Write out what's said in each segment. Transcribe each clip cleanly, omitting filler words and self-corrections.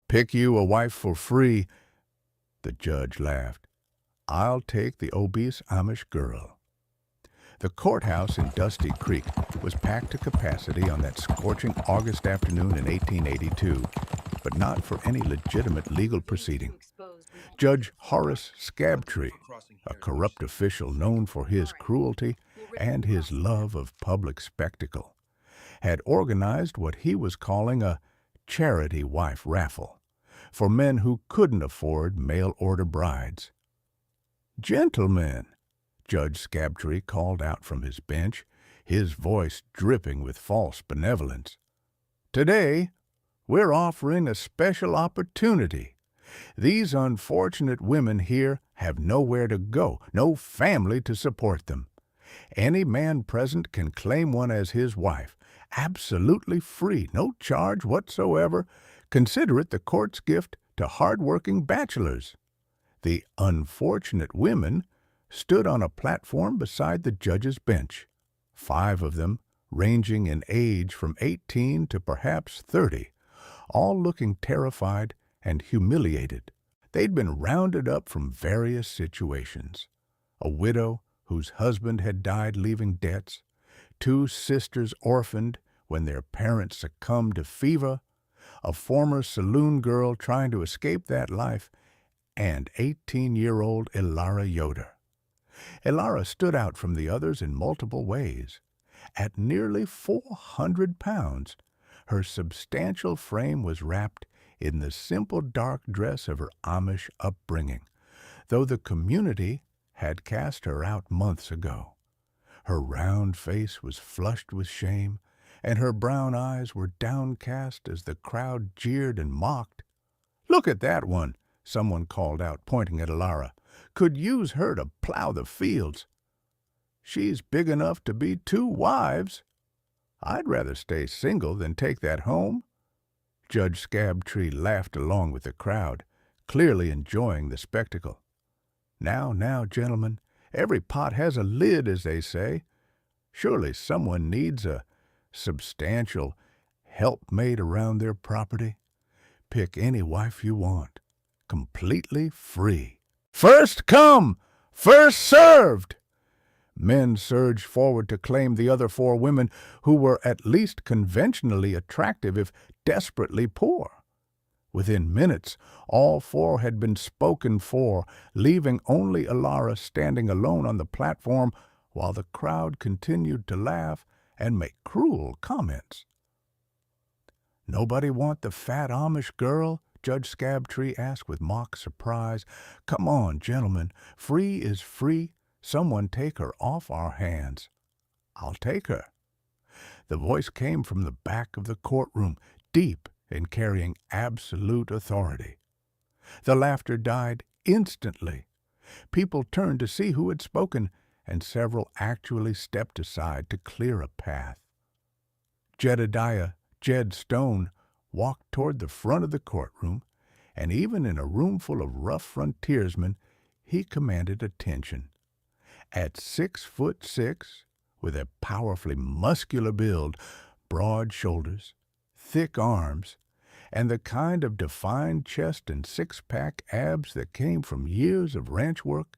Pick you a wife for free. The judge laughed. I'll take the obese Amish girl. The courthouse in Dusty Creek was packed to capacity on that scorching August afternoon in 1882, but not for any legitimate legal proceeding. Judge Horace Scabtree, a corrupt official known for his cruelty and his love of public spectacle, had organized what he was calling a charity wife raffle for men who couldn't afford mail-order brides. "Gentlemen," Judge Scabtree called out from his bench, his voice dripping with false benevolence, "today we're offering a special opportunity. These unfortunate women here have nowhere to go, no family to support them. Any man present can claim one as his wife, absolutely free, no charge whatsoever. Consider it the court's gift to hard-working bachelors." The unfortunate women stood on a platform beside the judge's bench, 5 of them ranging in age from 18 to perhaps 30, all looking terrified and humiliated. They'd been rounded up from various situations. A widow whose husband had died leaving debts, 2 sisters orphaned when their parents succumbed to fever, a former saloon girl trying to escape that life, and 18-year-old Elara Yoder. Elara stood out from the others in multiple ways. At nearly 400 pounds, her substantial frame was wrapped in the simple dark dress of her Amish upbringing, though the community had cast her out months ago. Her round face was flushed with shame, and her brown eyes were downcast as the crowd jeered and mocked. "Look at that one," someone called out, pointing at Elara. "Could use her to plow the fields. She's big enough to be 2 wives. I'd rather stay single than take that home." Judge Scabtree laughed along with the crowd, clearly enjoying the spectacle. Now, gentlemen, every pot has a lid, as they say. Surely someone needs a substantial helpmate around their property. Pick any wife you want, completely free. First come, first served! Men surged forward to claim the other 4 women who were at least conventionally attractive if desperately poor. Within minutes, all 4 had been spoken for, leaving only Elara standing alone on the platform while the crowd continued to laugh and make cruel comments. "Nobody want the fat Amish girl?" Judge Scabtree asked with mock surprise. "Come on, gentlemen, free is free. Someone take her off our hands." "I'll take her." The voice came from the back of the courtroom, deep and carrying absolute authority. The laughter died instantly. People turned to see who had spoken, and several actually stepped aside to clear a path. Jedediah "Jed" Stone walked toward the front of the courtroom, and even in a room full of rough frontiersmen, he commanded attention. At 6'6", with a powerfully muscular build, broad shoulders, thick arms, and the kind of defined chest and 6-pack abs that came from years of ranch work,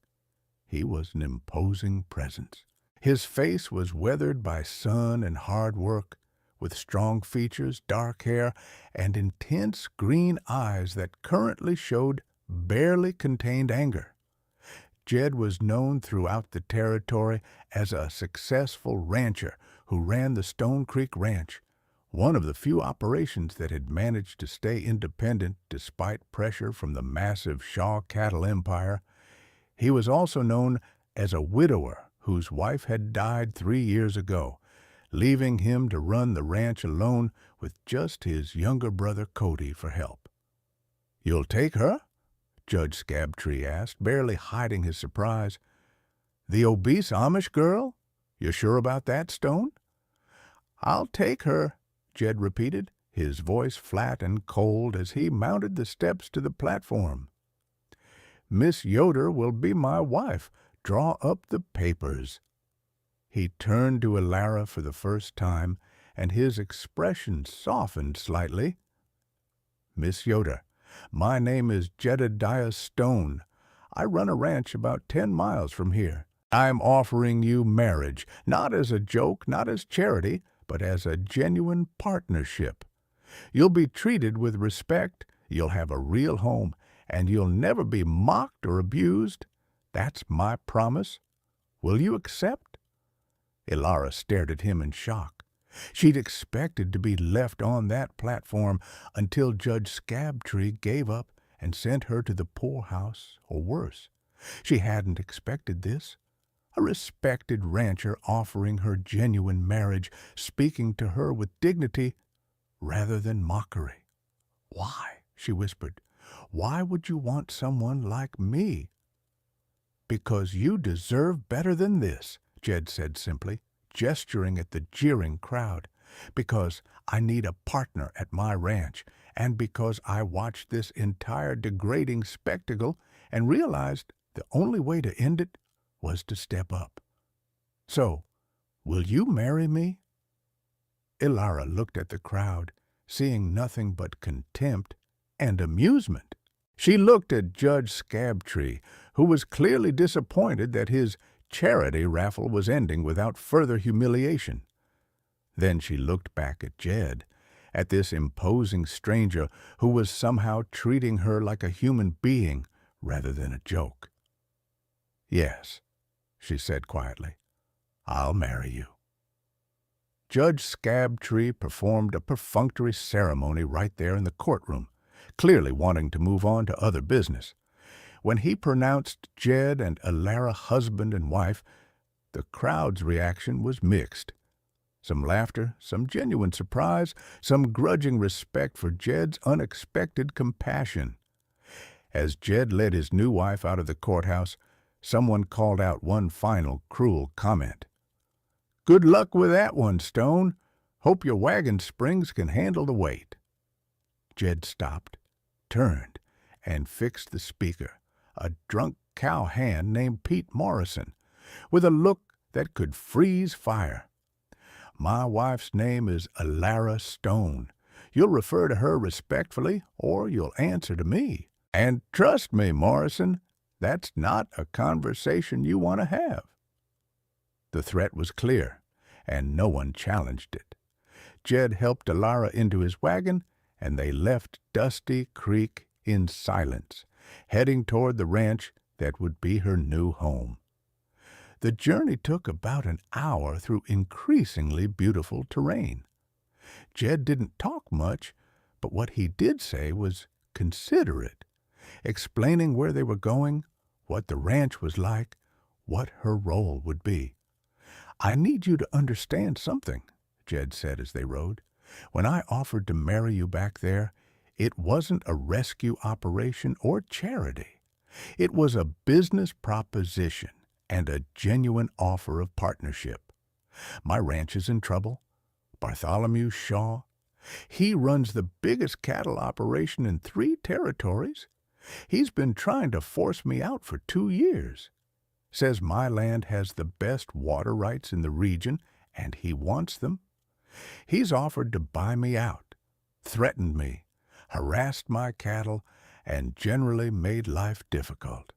he was an imposing presence. His face was weathered by sun and hard work, with strong features, dark hair, and intense green eyes that currently showed barely contained anger. Jed was known throughout the territory as a successful rancher who ran the Stone Creek Ranch, one of the few operations that had managed to stay independent despite pressure from the massive Shaw cattle empire. He was also known as a widower whose wife had died 3 years ago, leaving him to run the ranch alone with just his younger brother Cody for help. "You'll take her?" Judge Scabtree asked, barely hiding his surprise. "The obese Amish girl? You're sure about that, Stone?" "I'll take her," Jed repeated, his voice flat and cold as he mounted the steps to the platform. "Miss Yoder will be my wife. Draw up the papers." He turned to Elara for the first time, and his expression softened slightly. "Miss Yoder, My name is Jedediah Stone. I run a ranch about 10 miles from here. I'm offering you marriage, not as a joke, not as charity, but as a genuine partnership. You'll be treated with respect, you'll have a real home, and you'll never be mocked or abused. That's my promise. Will you accept?" Ilara stared at him in shock. She'd expected to be left on that platform until Judge Scabtree gave up and sent her to the poorhouse or worse. She hadn't expected this. A respected rancher offering her genuine marriage, speaking to her with dignity rather than mockery. "Why?" she whispered. "Why would you want someone like me?" "Because you deserve better than this," Jed said simply, gesturing at the jeering crowd. "Because I need a partner at my ranch, and because I watched this entire degrading spectacle and realized the only way to end it was to step up. So, will you marry me?" Ilara looked at the crowd, seeing nothing but contempt and amusement. She looked at Judge Scabtree, who was clearly disappointed that his charity raffle was ending without further humiliation. Then she looked back at Jed, at this imposing stranger who was somehow treating her like a human being rather than a joke. "Yes," she said quietly, "I'll marry you." Judge Scabtree performed a perfunctory ceremony right there in the courtroom, clearly wanting to move on to other business. When he pronounced Jed and Ilara husband and wife, the crowd's reaction was mixed. Some laughter, some genuine surprise, some grudging respect for Jed's unexpected compassion. As Jed led his new wife out of the courthouse, someone called out one final cruel comment. "Good luck with that one, Stone. Hope your wagon springs can handle the weight." Jed stopped, turned, and fixed the speaker, a drunk cowhand named Pete Morrison, with a look that could freeze fire. "My wife's name is Ilara Stone. You'll refer to her respectfully, or you'll answer to me. And trust me, Morrison, that's not a conversation you want to have." The threat was clear, and no one challenged it. Jed helped Ilara into his wagon, and they left Dusty Creek in silence, heading toward the ranch that would be her new home. The journey took about an hour through increasingly beautiful terrain. Jed didn't talk much, but what he did say was considerate, explaining where they were going, what the ranch was like, what her role would be. "I need you to understand something," Jed said as they rode. "When I offered to marry you back there, it wasn't a rescue operation or charity. It was a business proposition and a genuine offer of partnership. My ranch is in trouble. Bartholomew Shaw, he runs the biggest cattle operation in 3 territories. He's been trying to force me out for 2 years. Says my land has the best water rights in the region, and he wants them. He's offered to buy me out, threatened me, harassed my cattle, and generally made life difficult.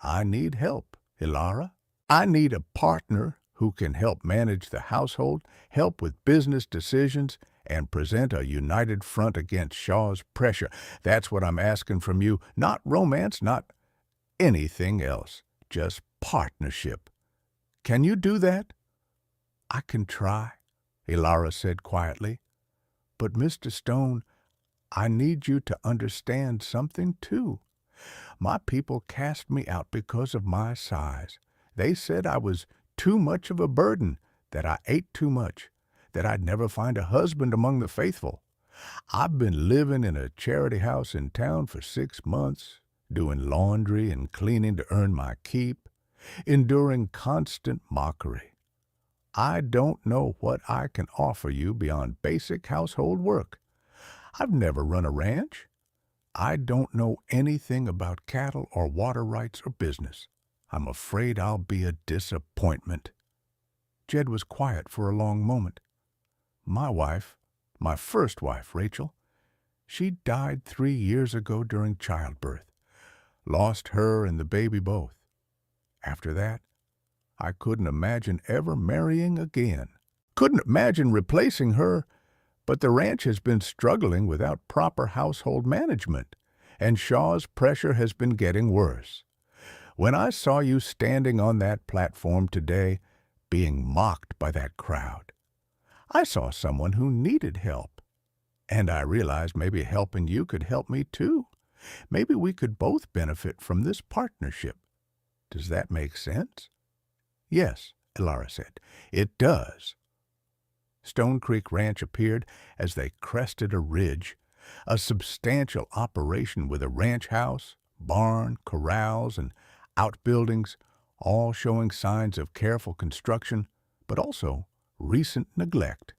I need help, Ilara. I need a partner who can help manage the household, help with business decisions, and present a united front against Shaw's pressure. That's what I'm asking from you. Not romance, not anything else. Just partnership. Can you do that?" "I can try," Ilara said quietly. "But, Mr. Stone, I need you to understand something, too. My people cast me out because of my size. They said I was too much of a burden, that I ate too much, that I'd never find a husband among the faithful. I've been living in a charity house in town for 6 months, doing laundry and cleaning to earn my keep, enduring constant mockery. I don't know what I can offer you beyond basic household work. I've never run a ranch. I don't know anything about cattle or water rights or business. I'm afraid I'll be a disappointment." Jed was quiet for a long moment. "My wife, my first wife, Rachel, She died 3 years ago during childbirth. Lost her and the baby both. After that, I couldn't imagine ever marrying again. Couldn't imagine replacing her, but the ranch has been struggling without proper household management, and Shaw's pressure has been getting worse. When I saw you standing on that platform today, being mocked by that crowd, I saw someone who needed help. And I realized maybe helping you could help me too. Maybe we could both benefit from this partnership. Does that make sense? Yes, Elara said. It does. Stone Creek Ranch appeared as they crested a ridge, a substantial operation with a ranch house, barn, corrals, and outbuildings, all showing signs of careful construction, but also recent neglect.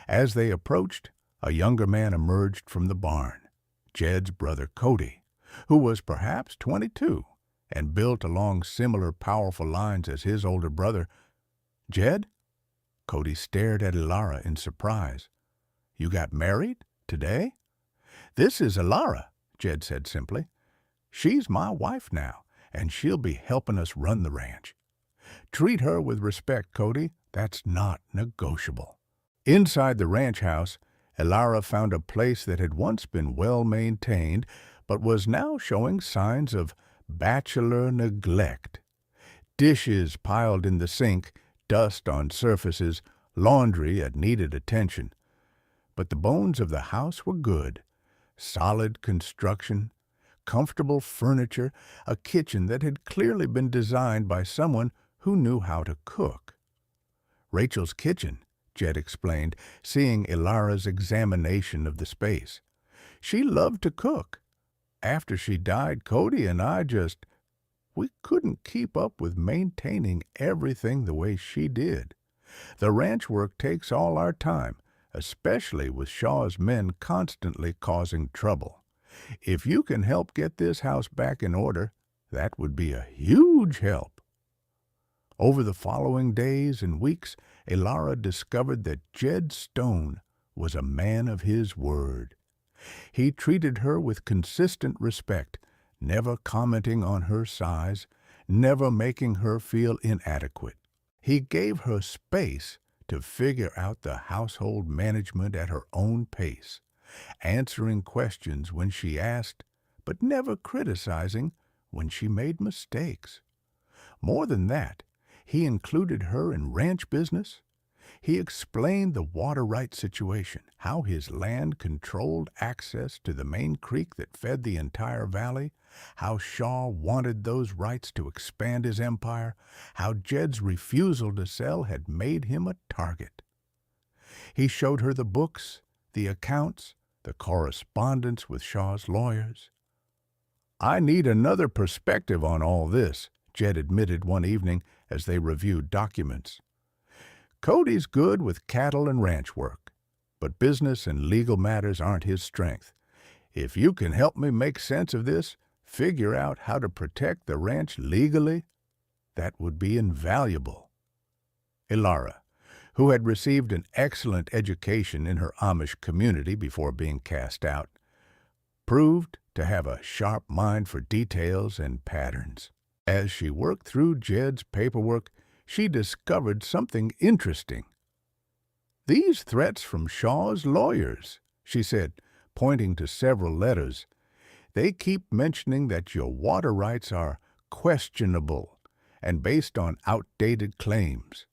As they approached, a younger man emerged from the barn, Jed's brother Cody, who was perhaps 22 and built along similar powerful lines as his older brother. Jed? Cody stared at Elara in surprise. You got married? Today? This is Elara, Jed said simply. She's my wife now, and she'll be helping us run the ranch. Treat her with respect, Cody. That's not negotiable. Inside the ranch house, Elara found a place that had once been well maintained, but was now showing signs of bachelor neglect. Dishes piled in the sink, dust on surfaces, laundry that needed attention. But the bones of the house were good. Solid construction, comfortable furniture, a kitchen that had clearly been designed by someone who knew how to cook. Rachel's kitchen, Jed explained, seeing Elara's examination of the space. She loved to cook. After she died, Cody and I we couldn't keep up with maintaining everything the way she did. The ranch work takes all our time, especially with Shaw's men constantly causing trouble. If you can help get this house back in order, that would be a huge help. Over the following days and weeks, Elara discovered that Jed Stone was a man of his word. He treated her with consistent respect, never commenting on her size, never making her feel inadequate. He gave her space to figure out the household management at her own pace, answering questions when she asked, but never criticizing when she made mistakes. More than that, he included her in ranch business. He explained the water rights situation, how his land controlled access to the main creek that fed the entire valley, how Shaw wanted those rights to expand his empire, how Jed's refusal to sell had made him a target. He showed her the books, the accounts, the correspondence with Shaw's lawyers. I need another perspective on all this, Jed admitted one evening as they reviewed documents. Cody's good with cattle and ranch work, but business and legal matters aren't his strength. If you can help me make sense of this, figure out how to protect the ranch legally, that would be invaluable. Elara, who had received an excellent education in her Amish community before being cast out, proved to have a sharp mind for details and patterns. As she worked through Jed's paperwork, she discovered something interesting. These threats from Shaw's lawyers, she said, pointing to several letters. They keep mentioning that your water rights are questionable and based on outdated claims.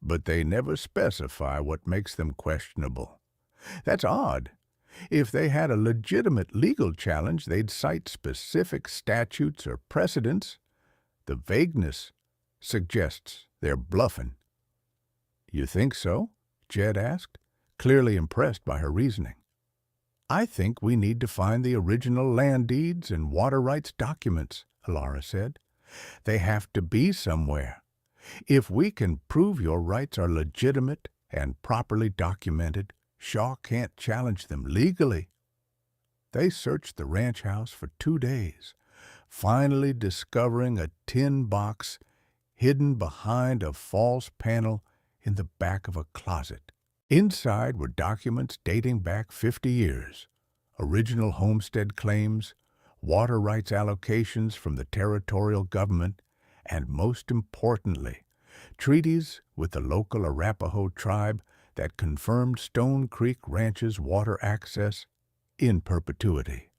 But they never specify what makes them questionable. That's odd. If they had a legitimate legal challenge, they'd cite specific statutes or precedents. The vagueness suggests they're bluffing. You think so? Jed asked, clearly impressed by her reasoning. I think we need to find the original land deeds and water rights documents, Elara said. They have to be somewhere. If we can prove your rights are legitimate and properly documented, Shaw can't challenge them legally. They searched the ranch house for 2 days, finally discovering a tin box hidden behind a false panel in the back of a closet. Inside were documents dating back 50 years, original homestead claims, water rights allocations from the territorial government, and most importantly, treaties with the local Arapaho tribe that confirmed Stone Creek Ranch's water access in perpetuity.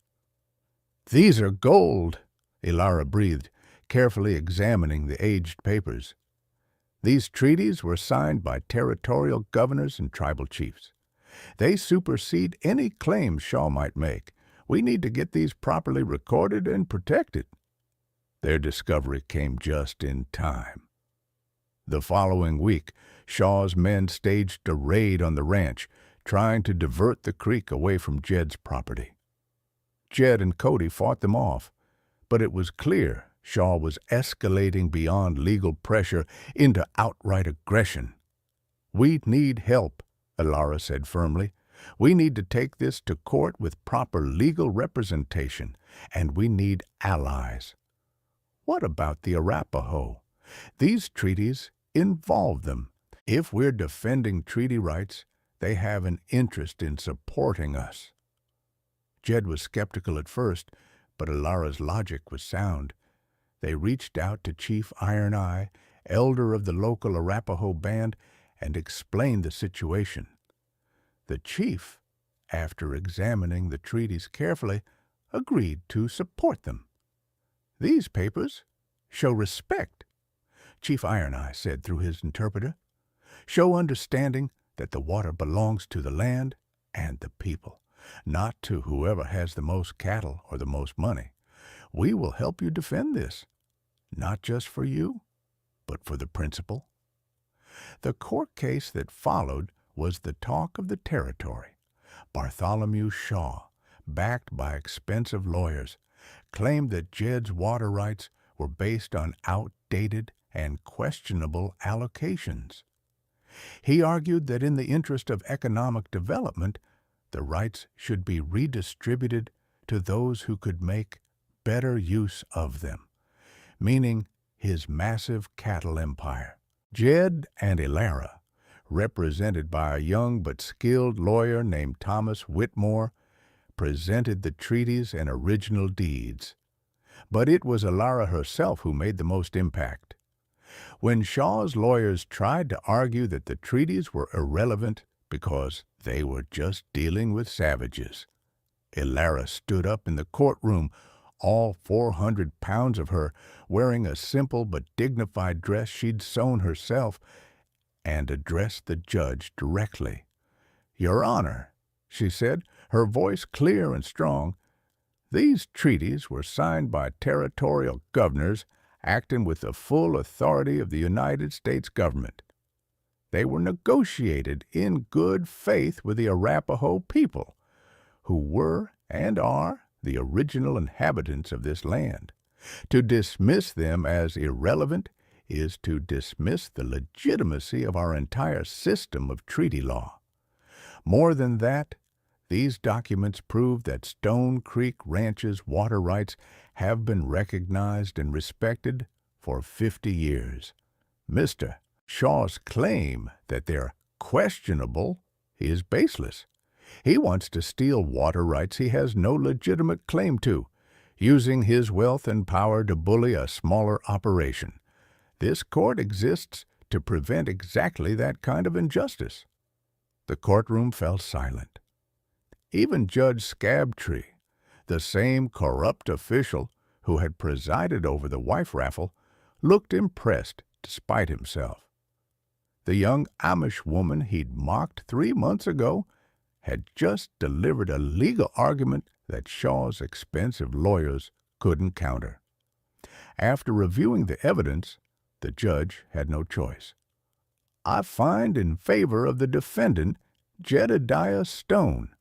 "These are gold," Ilara breathed, carefully examining the aged papers. "These treaties were signed by territorial governors and tribal chiefs. They supersede any claims Shaw might make. We need to get these properly recorded and protected." Their discovery came just in time. The following week, Shaw's men staged a raid on the ranch, trying to divert the creek away from Jed's property. Jed and Cody fought them off, but it was clear Shaw was escalating beyond legal pressure into outright aggression. "We need help," Ilara said firmly. "We need to take this to court with proper legal representation, and we need allies." "What about the Arapaho? These treaties involve them. If we're defending treaty rights, they have an interest in supporting us." Jed was skeptical at first, but Ilara's logic was sound. They reached out to Chief Iron Eye, elder of the local Arapaho band, and explained the situation. The chief, after examining the treaties carefully, agreed to support them. "These papers show respect," Chief Iron Eye said through his interpreter. "Show understanding that the water belongs to the land and the people, not to whoever has the most cattle or the most money. We will help you defend this, not just for you, but for the principle." The court case that followed was the talk of the territory. Bartholomew Shaw, backed by expensive lawyers, claimed that Jed's water rights were based on outdated and questionable allocations. He argued that in the interest of economic development, the rights should be redistributed to those who could make better use of them, meaning his massive cattle empire. Jed and Ilara, represented by a young but skilled lawyer named Thomas Whitmore, presented the treaties and original deeds. But it was Ilara herself who made the most impact. When Shaw's lawyers tried to argue that the treaties were irrelevant because they were just dealing with savages, Ilara stood up in the courtroom, all 400 pounds of her, wearing a simple but dignified dress she'd sewn herself, and addressed the judge directly. "Your Honor," she said, her voice clear and strong, "these treaties were signed by territorial governors acting with the full authority of the United States government. They were negotiated in good faith with the Arapaho people, who were and are the original inhabitants of this land. To dismiss them as irrelevant is to dismiss the legitimacy of our entire system of treaty law. More than that, these documents prove that Stone Creek Ranch's water rights have been recognized and respected for 50 years. Mr. Shaw's claim that they're questionable is baseless. He wants to steal water rights he has no legitimate claim to, using his wealth and power to bully a smaller operation. This court exists to prevent exactly that kind of injustice." The courtroom fell silent. Even Judge Scabtree, the same corrupt official who had presided over the wife raffle, looked impressed despite himself. The young Amish woman he'd mocked 3 months ago had just delivered a legal argument that Shaw's expensive lawyers couldn't counter. After reviewing the evidence, the judge had no choice. "I find in favor of the defendant, Jedediah Stone.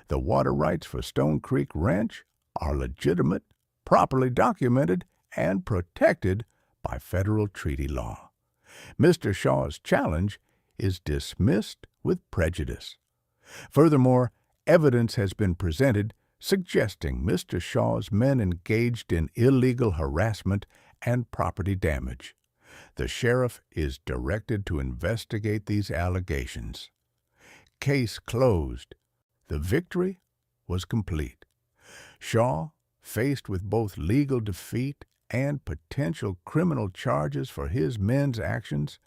The water rights for Stone Creek Ranch are legitimate, properly documented, and protected by federal treaty law. Mr. Shaw's challenge is dismissed with prejudice. Furthermore, evidence has been presented suggesting Mr. Shaw's men engaged in illegal harassment and property damage. The sheriff is directed to investigate these allegations." Case closed. The victory was complete. Shaw, faced with both legal defeat and potential criminal charges for his men's actions,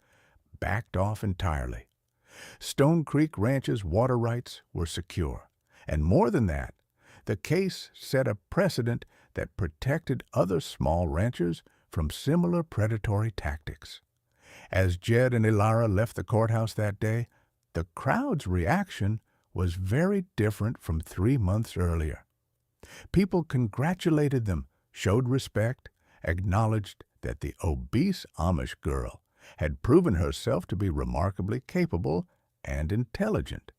backed off entirely. Stone Creek Ranch's water rights were secure, and more than that, the case set a precedent that protected other small ranchers from similar predatory tactics. As Jed and Ilara left the courthouse that day, the crowd's reaction was very different from 3 months earlier. People congratulated them, showed respect, acknowledged that the obese Amish girl had proven herself to be remarkably capable and intelligent.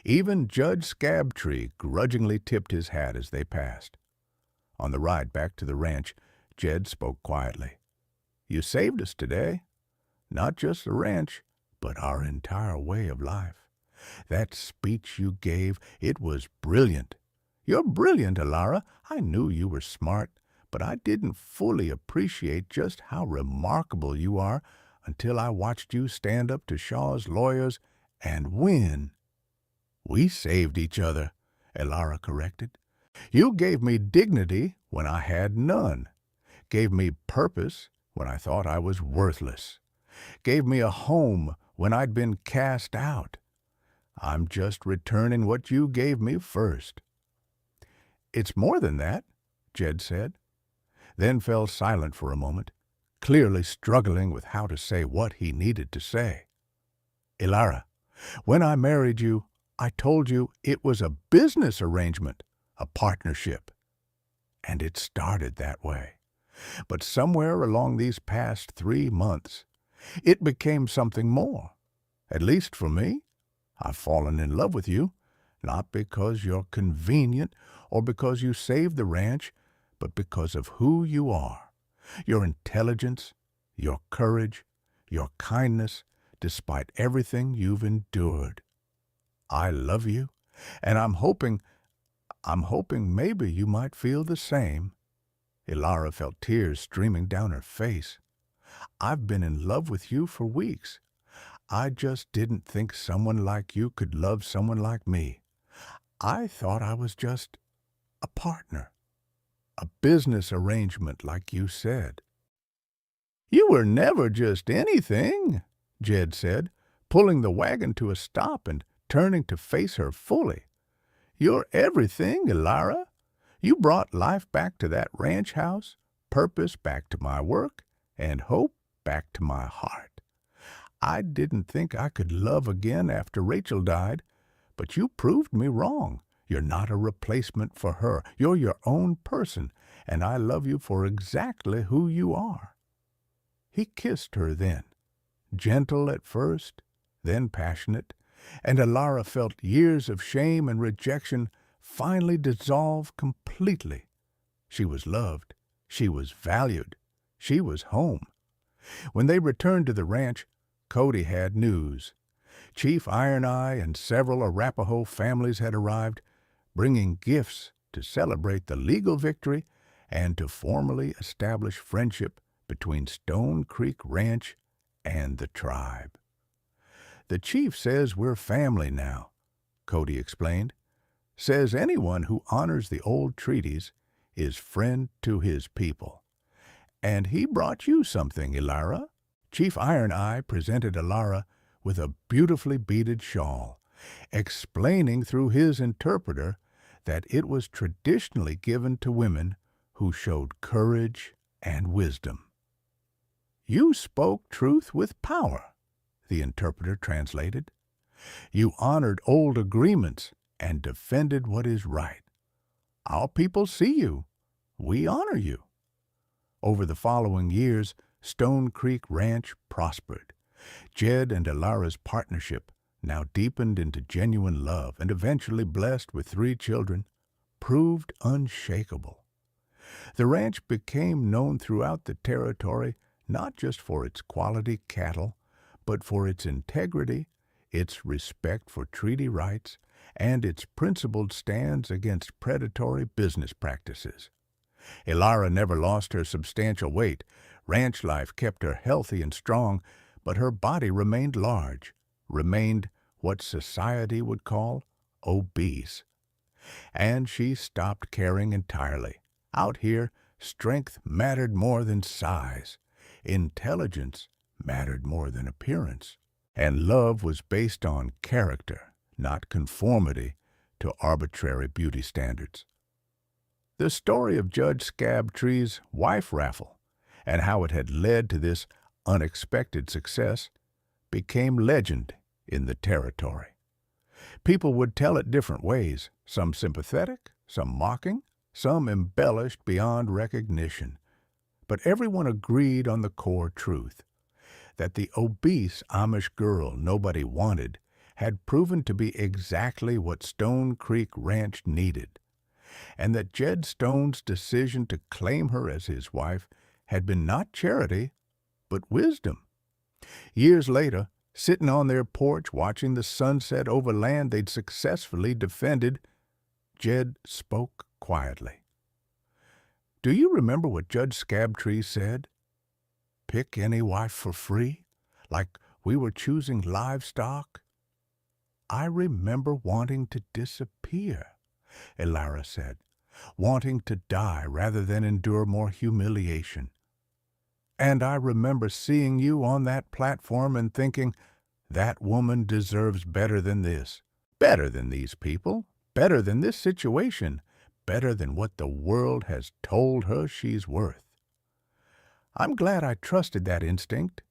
Even Judge Scabtree grudgingly tipped his hat as they passed. On the ride back to the ranch, Jed spoke quietly. "You saved us today. Not just the ranch, but our entire way of life. That speech you gave, it was brilliant. You're brilliant, Ilara. I knew you were smart, but I didn't fully appreciate just how remarkable you are until I watched you stand up to Shaw's lawyers and win." "We saved each other," Ilara corrected. "You gave me dignity when I had none, gave me purpose when I thought I was worthless, gave me a home when I'd been cast out. I'm just returning what you gave me first." "It's more than that," Jed said, then fell silent for a moment, clearly struggling with how to say what he needed to say. "Ilara, when I married you, I told you it was a business arrangement, a partnership. And it started that way. But somewhere along these past 3 months, it became something more. At least for me, I've fallen in love with you, not because you're convenient or because you saved the ranch, but because of who you are. Your intelligence, your courage, your kindness, despite everything you've endured. I love you, and I'm hoping maybe you might feel the same." Ilara felt tears streaming down her face. "I've been in love with you for weeks. I just didn't think someone like you could love someone like me. I thought I was just a partner, a business arrangement like you said." "You were never just anything," Jed said, pulling the wagon to a stop and turning to face her fully. "You're everything, Ilara. You brought life back to that ranch house, purpose back to my work, and hope back to my heart. I didn't think I could love again after Rachel died, but you proved me wrong. You're not a replacement for her. You're your own person, and I love you for exactly who you are." He kissed her then, gentle at first, then passionate, and Ilara felt years of shame and rejection finally dissolve completely. She was loved. She was valued. She was home. When they returned to the ranch, Cody had news. Chief Iron Eye and several Arapaho families had arrived, bringing gifts to celebrate the legal victory and to formally establish friendship between Stone Creek Ranch and the tribe. "The chief says we're family now," Cody explained. "Says anyone who honors the old treaties is friend to his people. And he brought you something, Ilara." Chief Iron Eye presented Ilara with a beautifully beaded shawl, explaining through his interpreter that it was traditionally given to women who showed courage and wisdom. "You spoke truth with power," the interpreter translated. "You honored old agreements and defended what is right. Our people see you. We honor you." Over the following years, Stone Creek Ranch prospered. Jed and Ilara's partnership, now deepened into genuine love and eventually blessed with 3 children, proved unshakable. The ranch became known throughout the territory not just for its quality cattle, but for its integrity, its respect for treaty rights, and its principled stands against predatory business practices. Ilara never lost her substantial weight. Ranch life kept her healthy and strong, but her body remained large, remained what society would call obese. And she stopped caring entirely. Out here, strength mattered more than size. Intelligence mattered more than appearance. And love was based on character, not conformity to arbitrary beauty standards. The story of Judge Scabtree's wife raffle and how it had led to this unexpected success became legend in the territory. People would tell it different ways, some sympathetic, some mocking, some embellished beyond recognition. But everyone agreed on the core truth, that the obese Amish girl nobody wanted had proven to be exactly what Stone Creek Ranch needed, and that Jed Stone's decision to claim her as his wife had been not charity, but wisdom. Years later, sitting on their porch watching the sunset over land they'd successfully defended, Jed spoke quietly. "Do you remember what Judge Scabtree said? Pick any wife for free, like we were choosing livestock?" "I remember wanting to disappear," Elara said, "wanting to die rather than endure more humiliation. And I remember seeing you on that platform and thinking, that woman deserves better than this, better than these people, better than this situation, better than what the world has told her she's worth. I'm glad I trusted that instinct.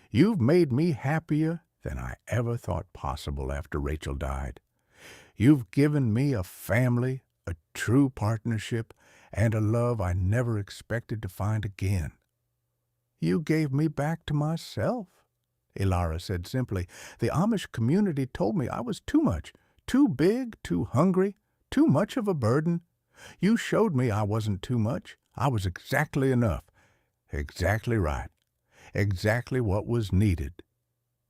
You've made me happier than I ever thought possible after Rachel died. You've given me a family, a true partnership, and a love I never expected to find again." "You gave me back to myself," Elara said simply. "The Amish community told me I was too much, too big, too hungry, too much of a burden. You showed me I wasn't too much. I was exactly enough. Exactly right. Exactly what was needed.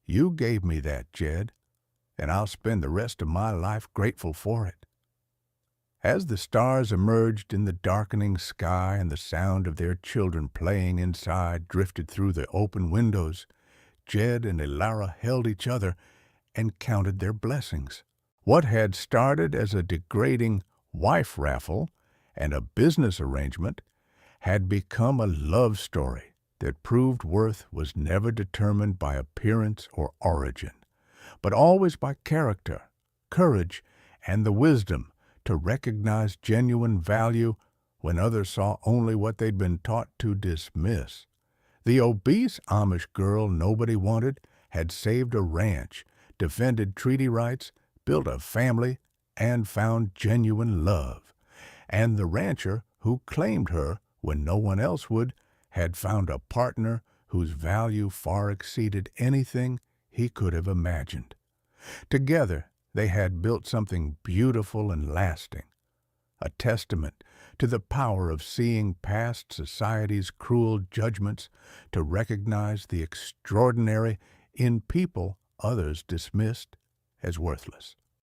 You gave me that, Jed, and I'll spend the rest of my life grateful for it." As the stars emerged in the darkening sky and the sound of their children playing inside drifted through the open windows, Jed and Elara held each other and counted their blessings. What had started as a degrading wife raffle and a business arrangement had become a love story that proved worth was never determined by appearance or origin, but always by character, courage, and the wisdom to recognize genuine value when others saw only what they'd been taught to dismiss. The obese Amish girl nobody wanted had saved a ranch, defended treaty rights, built a family, and found genuine love. And the rancher who claimed her when no one else would had found a partner whose value far exceeded anything he could have imagined. Together, they had built something beautiful and lasting, a testament to the power of seeing past society's cruel judgments to recognize the extraordinary in people others dismissed as worthless.